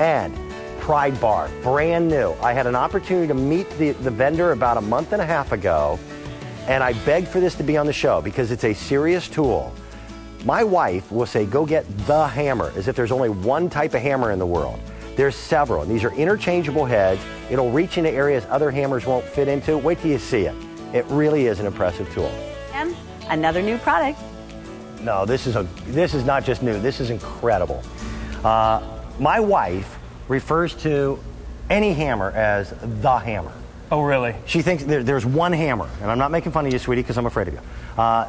And PrydeBar, brand new. I had an opportunity to meet the vendor about a month and a half ago, and I begged for this to be on the show because it's a serious tool. My wife will say, go get the hammer, as if there's only one type of hammer in the world. There's several, and these are interchangeable heads. It'll reach into areas other hammers won't fit into. Wait till you see it. It really is an impressive tool. And another new product. No, this is not just new. This is incredible. My wife refers to any hammer as the hammer. Oh, really? She thinks there's one hammer, and I'm not making fun of you, sweetie, because I'm afraid of you.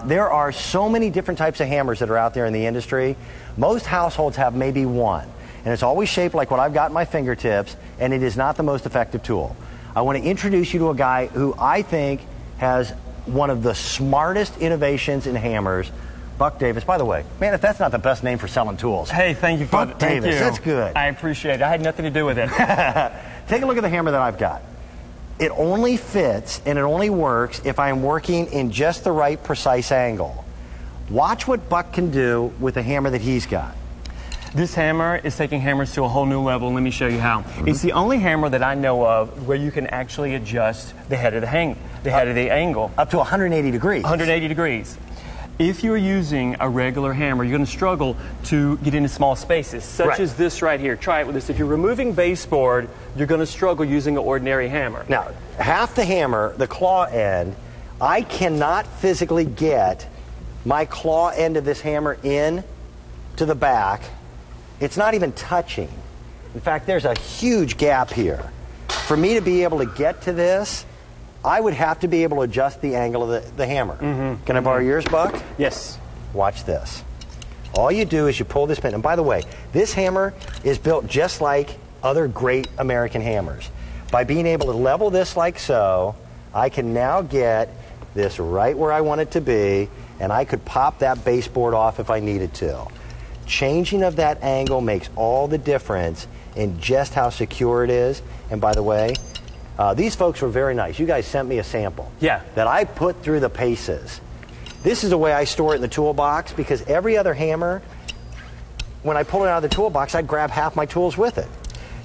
There are so many different types of hammers that are out there in the industry. Most households have maybe one, and it's always shaped like what I've got in my fingertips, and it is not the most effective tool. I want to introduce you to a guy who I think has one of the smartest innovations in hammers, Buck Davis. By the way, man, if that's not the best name for selling tools. Hey, thank you. Buck Davis, that's good. I appreciate it. I had nothing to do with it. Take a look at the hammer that I've got. It only fits and it only works if I'm working in just the right precise angle. Watch what Buck can do with the hammer that he's got. This hammer is taking hammers to a whole new level, and let me show you how. It's the only hammer that I know of where you can actually adjust the head of the head of the angle. Up to 180 degrees. 180 degrees. If you're using a regular hammer, you're going to struggle to get into small spaces, such as this right here. Try it with this. If you're removing baseboard, you're going to struggle using an ordinary hammer. Now, half the hammer, the claw end, I cannot physically get my claw end of this hammer in to the back. It's not even touching. In fact, there's a huge gap here. For me to be able to get to this, I would have to be able to adjust the angle of the hammer. Can I borrow yours, Buck? Yes. Watch this. All you do is you pull this pin. And by the way, this hammer is built just like other great American hammers. By being able to level this like so, I can now get this right where I want it to be, and I could pop that baseboard off if I needed to. Changing of that angle makes all the difference in just how secure it is. And by the way, these folks were very nice. You guys sent me a sample that I put through the paces. This is the way I store it in the toolbox, because every other hammer, when I pull it out of the toolbox, I grab half my tools with it.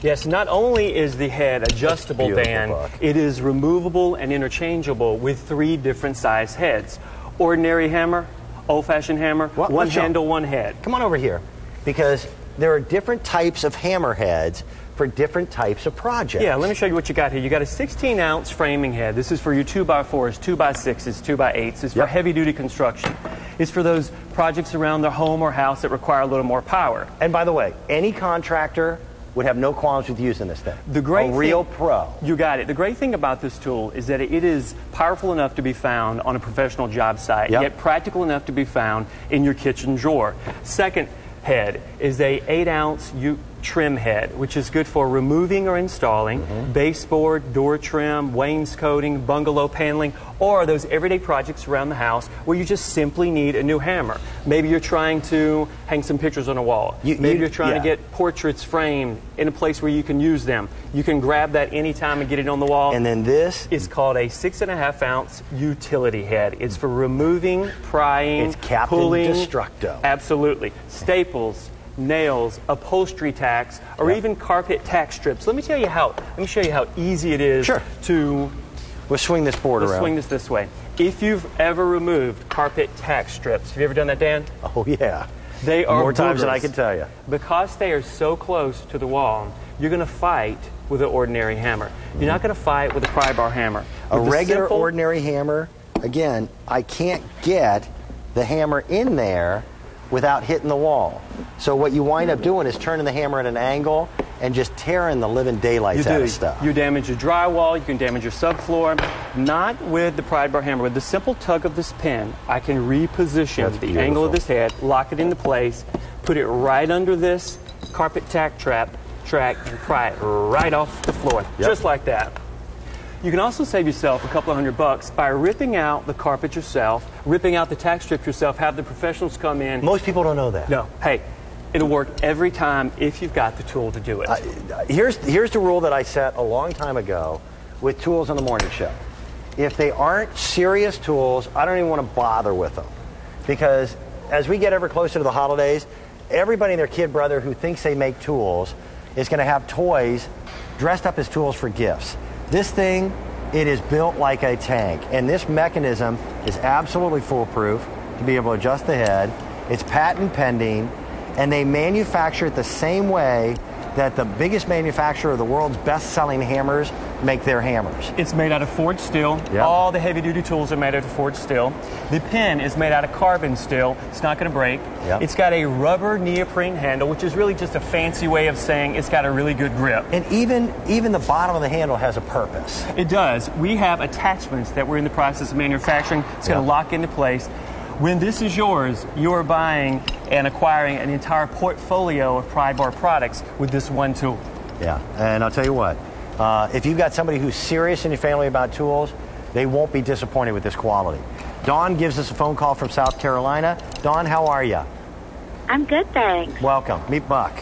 Yes, not only is the head adjustable, Dan, it is removable and interchangeable with 3 different size heads. Ordinary hammer, old-fashioned hammer, one handle, one head. Come on over here, because there are different types of hammer heads for different types of projects. Yeah, let me show you what you got here. You got a 16-ounce framing head. This is for your 2x4s, 2x6s, 2x8s. It's for heavy-duty construction. It's for those projects around their home or house that require a little more power. And by the way, any contractor would have no qualms with using this thing. A real pro. You got it. The great thing about this tool is that it is powerful enough to be found on a professional job site, yet practical enough to be found in your kitchen drawer. Second head is a 8-ounce trim head, which is good for removing or installing baseboard, door trim, wainscoting, bungalow paneling, or those everyday projects around the house where you just simply need a new hammer. Maybe you're trying to hang some pictures on a wall. Maybe you're trying to get portraits framed in a place where you can use them. You can grab that anytime and get it on the wall. And then this is called a 6.5-ounce utility head. It's for removing, prying, it's Captain pulling. Destructo. Absolutely. Staples, nails, upholstery tacks, or even carpet tack strips. Let me show you how easy it is to... We'll swing this board around. Swing this way. If you've ever removed carpet tack strips, have you ever done that, Dan? Oh, yeah. They are more times than I can tell you. Because they are so close to the wall, you're going to fight with an ordinary hammer. You're not going to fight with a PrydeBar hammer. A regular ordinary hammer, again, I can't get the hammer in there without hitting the wall. So what you wind up doing is turning the hammer at an angle and just tearing the living daylights out of stuff. You damage your drywall, you can damage your subfloor. Not with the PrydeBar hammer. With the simple tug of this pin, I can reposition the angle of this head, lock it into place, put it right under this carpet tack track, and pry it right off the floor, just like that. You can also save yourself a couple of $100 by ripping out the carpet yourself, ripping out the tack strip yourself, have the professionals come in. Most people don't know that. No. Hey, it'll work every time if you've got the tool to do it. Here's the rule that I set a long time ago with tools on the morning show. If they aren't serious tools, I don't even want to bother with them. Because as we get ever closer to the holidays, everybody and their kid brother who thinks they make tools is going to have toys dressed up as tools for gifts. This thing, it is built like a tank, and this mechanism is absolutely foolproof to be able to adjust the head. It's patent pending, and they manufacture it the same way that the biggest manufacturer of the world's best-selling hammers make their hammers. It's made out of forged steel. Yep. All the heavy-duty tools are made out of forged steel. The pen is made out of carbon steel. It's not going to break. Yep. It's got a rubber neoprene handle, which is really just a fancy way of saying it's got a really good grip. And even the bottom of the handle has a purpose. It does. We have attachments that we're in the process of manufacturing. It's going to lock into place. When this is yours, you are buying and acquiring an entire portfolio of PrydeBar products with this one tool. Yeah, and I'll tell you what, if you've got somebody who's serious in your family about tools, they won't be disappointed with this quality. Dawn gives us a phone call from South Carolina. Dawn, how are you? I'm good, thanks. Welcome. Meet Buck.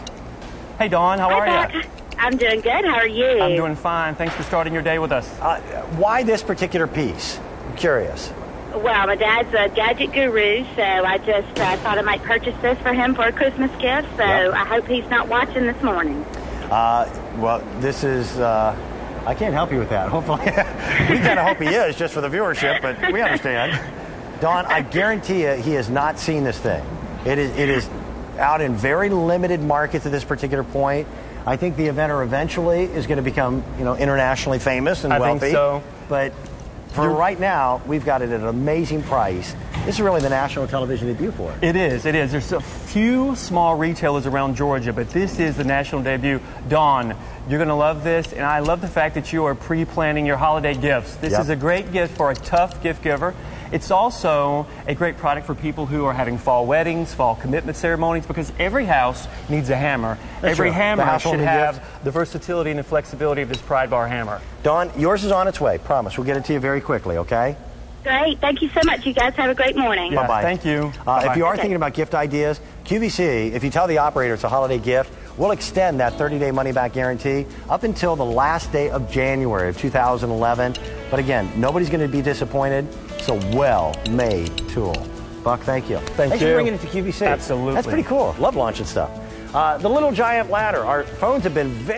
Hey, Dawn, how are you? I'm doing good. How are you? I'm doing fine. Thanks for starting your day with us. Why this particular piece? I'm curious. Well, my dad's a gadget guru, so I just thought I might purchase this for him for a Christmas gift, so I hope he's not watching this morning. Well, this is, I can't help you with that. Hopefully, we kind of hope he is, just for the viewership, but we understand. Dawn, I guarantee you he has not seen this thing. It is out in very limited markets at this particular point. I think the inventor eventually is going to become, internationally famous and wealthy. I think so. But for right now, we've got it at an amazing price. This is really the national television debut for it. It is. There's a few small retailers around Georgia, but this is the national debut. Dawn, you're going to love this, and I love the fact that you are pre-planning your holiday gifts. This is a great gift for a tough gift giver. It's also a great product for people who are having fall weddings, fall commitment ceremonies, because every house needs a hammer. Every hammer should have the versatility and the flexibility of this PrydeBar hammer. Dawn, yours is on its way. Promise. We'll get it to you very quickly, okay? Great. Thank you so much. You guys have a great morning. Yeah, bye-bye. Thank you. If you are thinking about gift ideas, QVC, if you tell the operator it's a holiday gift, we'll extend that 30-day money-back guarantee up until the last day of January of 2011. But again, nobody's going to be disappointed. It's a well-made tool. Buck, thank you. Thanks for bringing it to QVC. Absolutely. That's pretty cool. Love launching stuff. The Little Giant Ladder. Our phones have been very